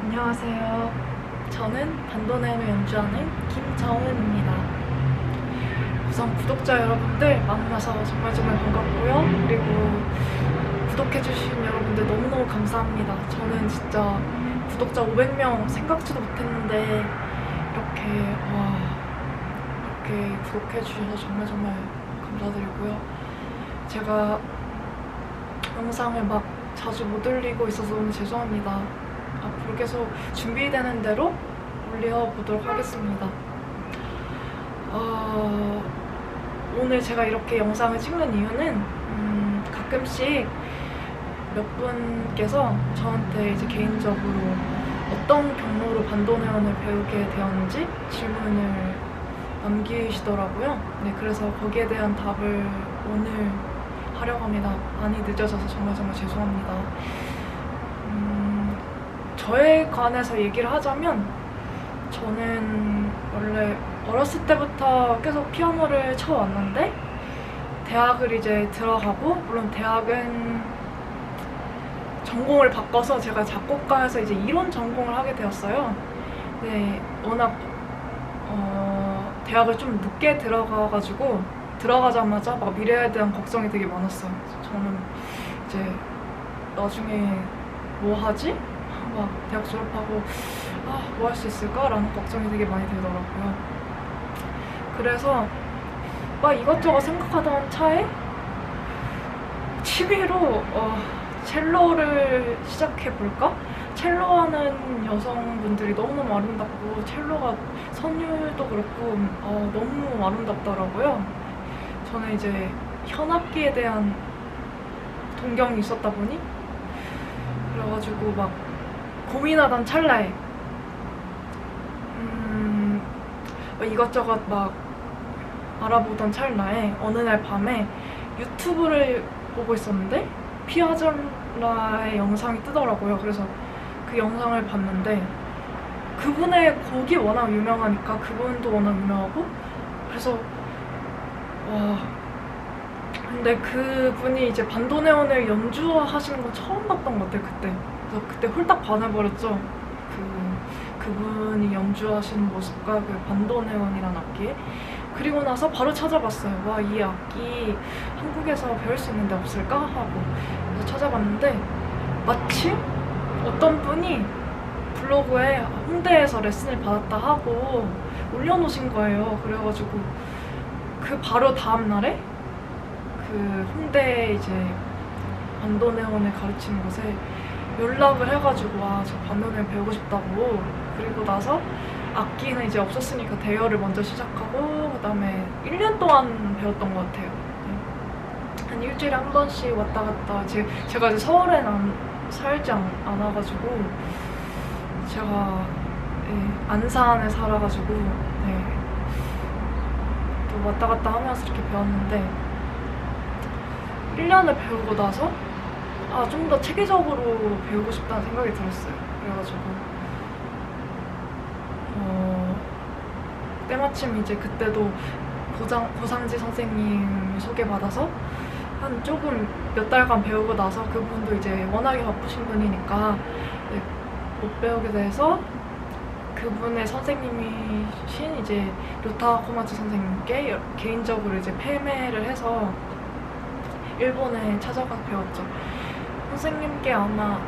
안녕하세요. 저는 반도네온을 연주하는 김정은입니다. 우선 구독자 여러분들 만나서 정말 반갑고요. 그리고 구독해주신 여러분들 너무너무 감사합니다. 저는 진짜 구독자 500명 생각지도 못했는데 이렇게 구독해주셔서 정말 감사드리고요. 제가 영상을 막 자주 못 올리고 있어서 너무 죄송합니다. 앞으로 계속 준비되는 대로 올려보도록 하겠습니다. 오늘 제가 이렇게 영상을 찍는 이유는 가끔씩 몇 분께서 저한테 이제 개인적으로 어떤 경로로 반도네온을 배우게 되었는지 질문을 남기시더라고요. 네, 그래서 거기에 대한 답을 오늘 하려고 합니다. 많이 늦어져서 정말 죄송합니다. 저에 관해서 얘기를 하자면 저는 원래 어렸을 때부터 계속 피아노를 쳐왔는데 대학을 이제 들어가고, 물론 대학은 전공을 바꿔서 제가 작곡가에서 이제 이론 전공을 하게 되었어요. 네, 워낙 대학을 좀 늦게 들어가가지고 들어가자마자 막 미래에 대한 걱정이 되게 많았어요. 저는 이제 나중에 뭐 하지? 막 대학 졸업하고 뭐 할 수 있을까? 라는 걱정이 되게 많이 들더라고요. 그래서 막 이것저것 생각하던 차에 취미로 첼로를 시작해볼까? 첼로하는 여성분들이 너무너무 아름답고, 첼로가 선율도 그렇고 너무 아름답더라고요. 저는 이제 현악기에 대한 동경이 있었다 보니 그래가지고 막 고민하던 찰나에 이것저것 막 알아보던 찰나에 어느 날 밤에 유튜브를 보고 있었는데 피아졸라의 영상이 뜨더라고요. 그래서 그 영상을 봤는데 그분의 곡이 워낙 유명하니까, 그분도 워낙 유명하고, 그래서 근데 그분이 이제 반도네온을 연주하시는 건 처음 봤던 것 같아요, 그때. 그래서 그때 홀딱 반해버렸죠. 그분이 연주하시는 모습과 그 반도네온이라는 악기에. 그리고 나서 바로 찾아봤어요. 이 악기 한국에서 배울 수 있는 데 없을까? 하고 그래서 찾아봤는데 마침 어떤 분이 블로그에 홍대에서 레슨을 받았다 하고 올려놓으신 거예요. 그래가지고 그 바로 다음 날에 그 홍대 이제 반도네온을 가르치는 곳에 연락을 해가지고 저 반도네온 배우고 싶다고. 그리고 나서 악기는 이제 없었으니까 대여를 먼저 시작하고, 그 다음에 1년 동안 배웠던 것 같아요. 한 일주일에 한 번씩 왔다 갔다. 제가 이제 서울에는 살지 않아가지고, 제가 안산에 살아가지고 또 왔다 갔다 하면서 이렇게 배웠는데, 1년을 배우고 나서 좀 더 체계적으로 배우고 싶다는 생각이 들었어요. 그래가지고 때마침 이제 그때도 고상지 선생님 소개받아서 한 조금 몇 달간 배우고 나서, 그분도 이제 워낙에 바쁘신 분이니까 못 배우게 돼서 그분의 선생님이신 이제 료타 코마츠 선생님께 개인적으로 이제 패매를 해서 일본에 찾아가서 배웠죠. 선생님께 아마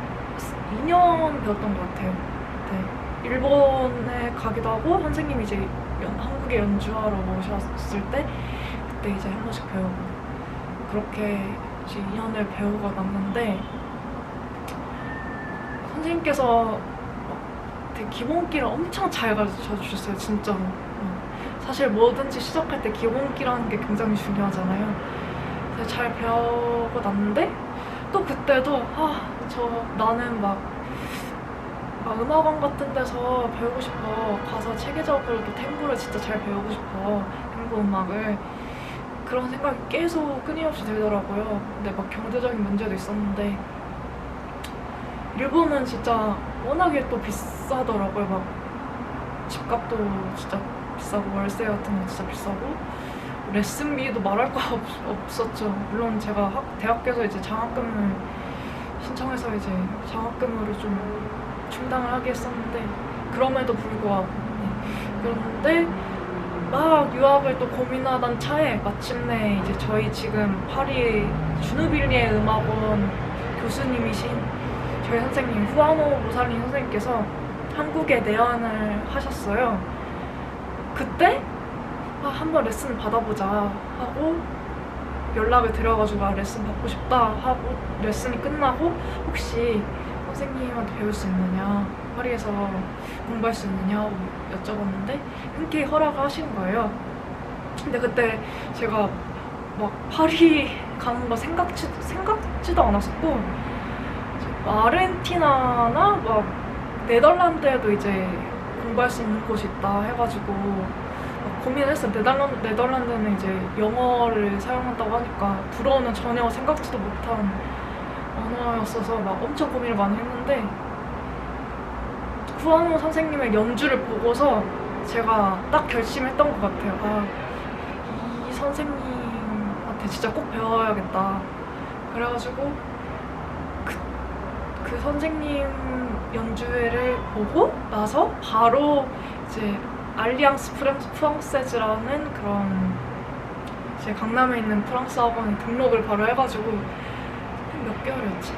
2년 배웠던 것 같아요. 네. 일본에 가기도 하고, 선생님이 이제 한국에 연주하러 오셨을 때 그때 이제 한 번씩 배우고, 그렇게 이제 2년을 배우고 났는데, 선생님께서 되게 기본기를 엄청 잘 가르쳐 주셨어요. 진짜로. 사실 뭐든지 시작할 때 기본기라는 게 굉장히 중요하잖아요. 그래서 잘 배우고 났는데, 또 그때도 나는 막 음악원 같은 데서 배우고 싶어. 가서 체계적으로 또 탱고를 진짜 잘 배우고 싶어. 탱고 음악을. 그런 생각이 계속 끊임없이 들더라고요. 근데 막 경제적인 문제도 있었는데, 일본은 진짜 워낙에 또 비싸더라고요. 막 집값도 진짜 비싸고, 월세 같은 거 진짜 비싸고, 레슨비도 말할 거 없었죠. 물론 제가 대학교에서 이제 장학금을 신청해서 이제 장학금으로 좀 충당을 하게 했었는데 그럼에도 불구하고 그런데 막 유학을 또 고민하던 차에 마침내 이제 저희 지금 파리 주누빌리에 음악원 교수님이신 저희 선생님 후아노 모살린 선생님께서 한국에 내한을 하셨어요. 그때 한번 레슨 받아보자 하고 연락을 드려가지고 레슨 받고 싶다 하고 레슨이 끝나고 혹시 선생님한테 배울 수 있느냐, 파리에서 공부할 수 있느냐 하고 여쭤봤는데 흔쾌히 허락을 하신 거예요. 근데 그때 제가 막 파리 가는 거 생각지도 않았었고 아르헨티나나 막 네덜란드에도 이제 공부할 수 있는 곳이 있다 해가지고 고민을 했어요. 네덜란드는 이제 영어를 사용한다고 하니까 불어는 전혀 생각지도 못한 언어였어서 막 엄청 고민을 많이 했는데 후아노 선생님의 연주를 보고서 제가 딱 결심했던 것 같아요. 이 선생님한테 진짜 꼭 배워야겠다. 그래가지고 그 선생님 연주회를 보고 나서 바로 이제 알리앙스 프랑세즈라는 그런 이제 강남에 있는 프랑스 학원에 등록을 바로 해가지고 몇 개월이었지?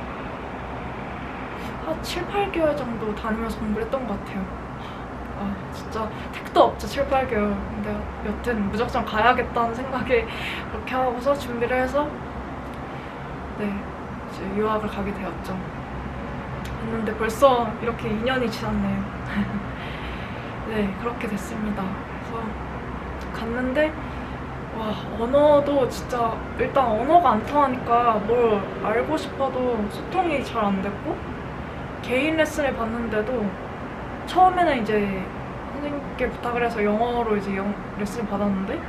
한 7, 8개월 정도 다니면서 공부를 했던 것 같아요. 진짜 택도 없죠, 7, 8개월. 근데 여튼 무작정 가야겠다는 생각에 그렇게 하고서 준비를 해서 이제 유학을 가게 되었죠. 했는데 벌써 이렇게 2년이 지났네요. 네, 그렇게 됐습니다. 그래서 갔는데 언어도 진짜 일단 언어가 안 통하니까 뭘 알고 싶어도 소통이 잘 안 됐고 개인 레슨을 받는데도 처음에는 이제 선생님께 부탁을 해서 영어로 이제 레슨을 받았는데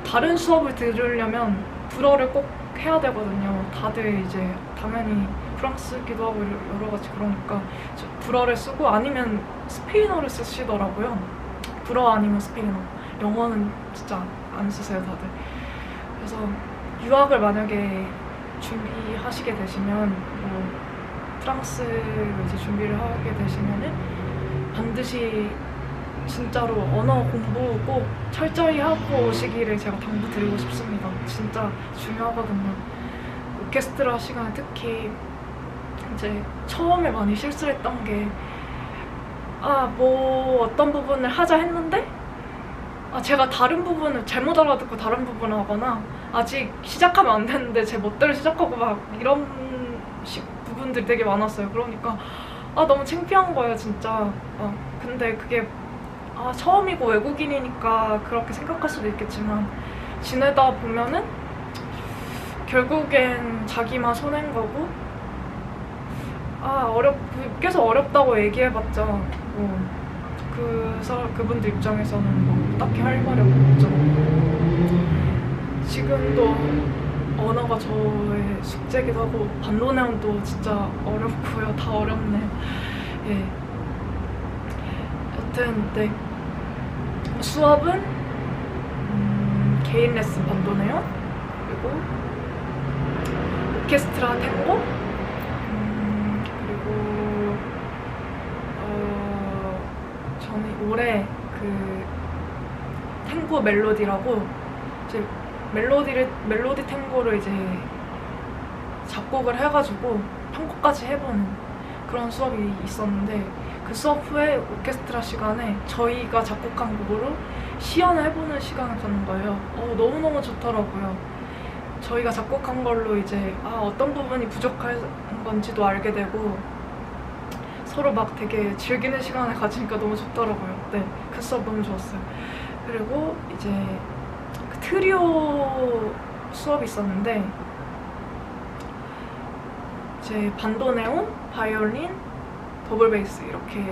다른 수업을 들으려면 불어를 꼭 해야 되거든요. 다들 이제 당연히 프랑스기도 하고 여러 가지 그러니까 불어를 쓰고 아니면 스페인어를 쓰시더라고요. 불어 아니면 스페인어. 영어는 진짜 안 쓰세요, 다들. 그래서 유학을 만약에 준비하시게 되시면 프랑스로 이제 준비를 하게 되시면은 반드시 진짜로 언어 공부 꼭 철저히 하고 오시기를 제가 당부드리고 싶습니다. 진짜 중요하거든요. 오케스트라 시간에 특히 이제 처음에 많이 실수를 했던 게 어떤 부분을 하자 했는데 제가 다른 부분을 잘못 알아듣고 다른 부분을 하거나 아직 시작하면 안 되는데 제 멋대로 시작하고 막 이런 부분들이 되게 많았어요. 그러니까 너무 창피한 거예요, 진짜. 근데 그게 처음이고 외국인이니까 그렇게 생각할 수도 있겠지만 지내다 보면은 결국엔 자기만 손해인 거고 계속 어렵다고 얘기해봤자 그분들 입장에서는 딱히 할 말이 없죠. 지금도 언어가 저의 숙제기도 하고 반도네온도 진짜 어렵고요. 다 어렵네요. 예. 여튼 수업은 개인 레슨 반도네온 그리고 오케스트라 탱고 그리고 저는 올해 그 탱고 멜로디라고 이제 멜로디 탱고를 이제 작곡을 해가지고 편곡까지 해보는 그런 수업이 있었는데 그 수업 후에 오케스트라 시간에 저희가 작곡한 곡으로 시연을 해보는 시간을 갖는 거예요. 너무너무 좋더라고요. 저희가 작곡한 걸로 이제 어떤 부분이 부족한 건지도 알게 되고 서로 막 되게 즐기는 시간을 가지니까 너무 좋더라고요. 네, 그 수업 너무 좋았어요. 그리고 이제 그 트리오 수업이 있었는데 이제 반도네온, 바이올린, 더블 베이스 이렇게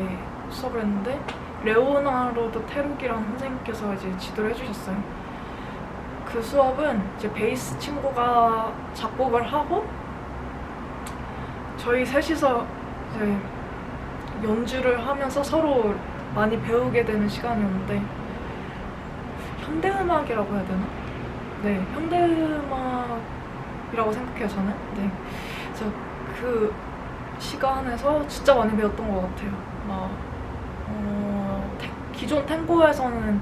수업을 했는데 레오나르도 테루기라는 선생님께서 이제 지도를 해주셨어요. 그 수업은 이제 베이스 친구가 작곡을 하고 저희 셋이서 이제 연주를 하면서 서로 많이 배우게 되는 시간이었는데 현대음악이라고 해야 되나? 네, 현대음악이라고 생각해요, 저는. 네, 그래서 그 시간에서 진짜 많이 배웠던 것 같아요. 막 기존 탱고에서는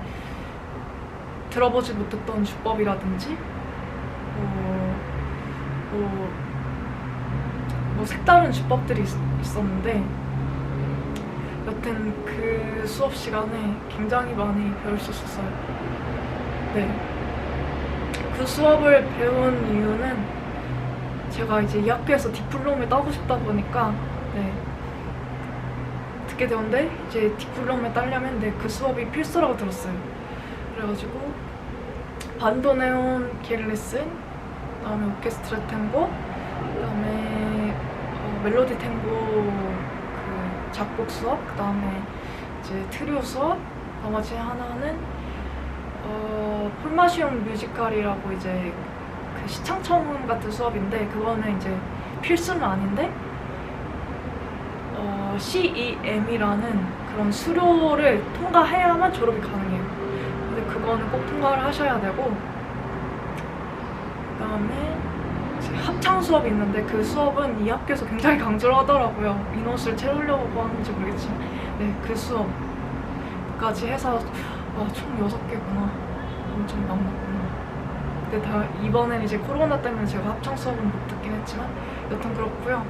들어보지 못했던 주법이라든지 뭐 색다른 주법들이 있었는데 여튼 그 수업 시간에 굉장히 많이 배울 수 있었어요. 네. 그 수업을 배운 이유는 제가 이제 이 학교에서 디플롬을 따고 싶다 보니까 네. 듣게 되었는데 이제 디플롬을 따려면 그 수업이 필수라고 들었어요. 그래가지고 반도네온 기획 레슨, 그다음에 오케스트라 탱고, 그다음에 멜로디 탱고 그 작곡 수업, 그다음에 이제 트리오 수업, 나머지 하나는 폴마시옹 뮤지컬이라고 이제 그 시창청 같은 수업인데 그거는 이제 필수는 아닌데 CEM이라는 그런 수료를 통과해야만 졸업이 가능해요. 근데 그거는 꼭 통과를 하셔야 되고 그다음에 합창 수업이 있는데 그 수업은 이 학교에서 굉장히 강조를 하더라고요. 인원수를 채우려고 하는지 모르겠지만 네, 그 수업까지 해서 총 6개구나. 엄청 많았구나. 근데 다 이번엔 이제 코로나 때문에 제가 합창 수업은 못 듣긴 했지만 여튼 그렇고요.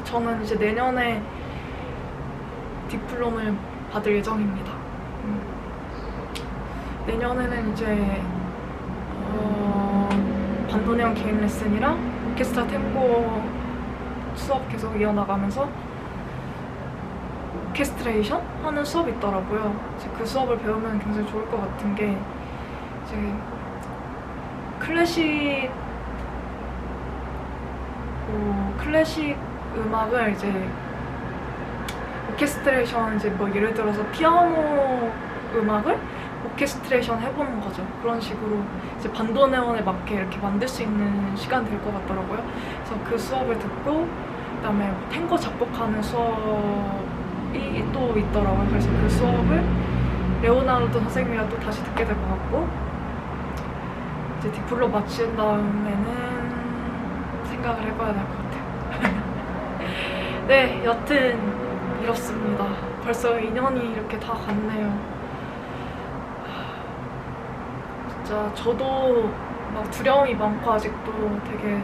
저는 이제 내년에 디플롬을 받을 예정입니다. 내년에는 이제 반도네온 개인 레슨이랑 오케스트라 템포 수업 계속 이어나가면서 오케스트레이션 하는 수업이 있더라고요. 이제 그 수업을 배우면 굉장히 좋을 것 같은 게 이제 클래식 음악을 이제 오케스트레이션 이제 뭐 예를 들어서 피아노 음악을 오케스트레이션 해보는 거죠. 그런 식으로 이제 반도네온에 맞게 이렇게 만들 수 있는 시간 될 것 같더라고요. 그래서 그 수업을 듣고 그다음에 탱고 작곡하는 수업이 또 있더라고요. 그래서 그 수업을 레오나르도 선생님이랑 또 다시 듣게 될 것 같고 이제 디플롬 마친 다음에는 생각을 해봐야 될 것 같아요. 네, 여튼 이렇습니다. 벌써 2년이 이렇게 다 갔네요. 진짜 저도 막 두려움이 많고 아직도 되게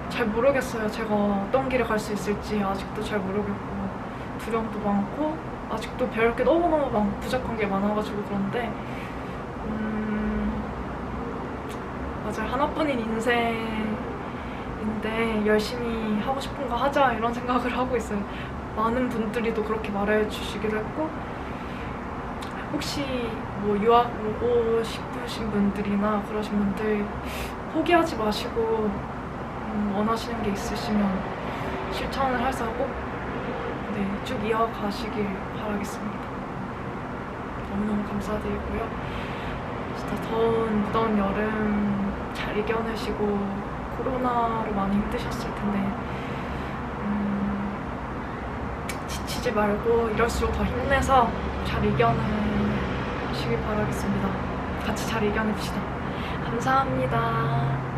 잘 모르겠어요. 제가 어떤 길을 갈 수 있을지 아직도 잘 모르겠고 두려움도 많고 아직도 배울 게 너무너무 부족한 게 많아가지고 그런데 맞아요. 하나뿐인 인생인데 열심히 하고 싶은 거 하자 이런 생각을 하고 있어요. 많은 분들이 또 그렇게 말해주시기도 했고 혹시 뭐 유학 오고 싶으신 분들이나 그러신 분들 포기하지 마시고 원하시는 게 있으시면 실천을 해서 꼭 네, 쭉 이어가시길 바라겠습니다. 너무너무 감사드리고요. 진짜 무더운 여름 잘 이겨내시고 코로나로 많이 힘드셨을 텐데 지치지 말고 이럴수록 더 힘내서 잘 이겨내시길 바라겠습니다. 같이 잘 이겨냅시다. 감사합니다.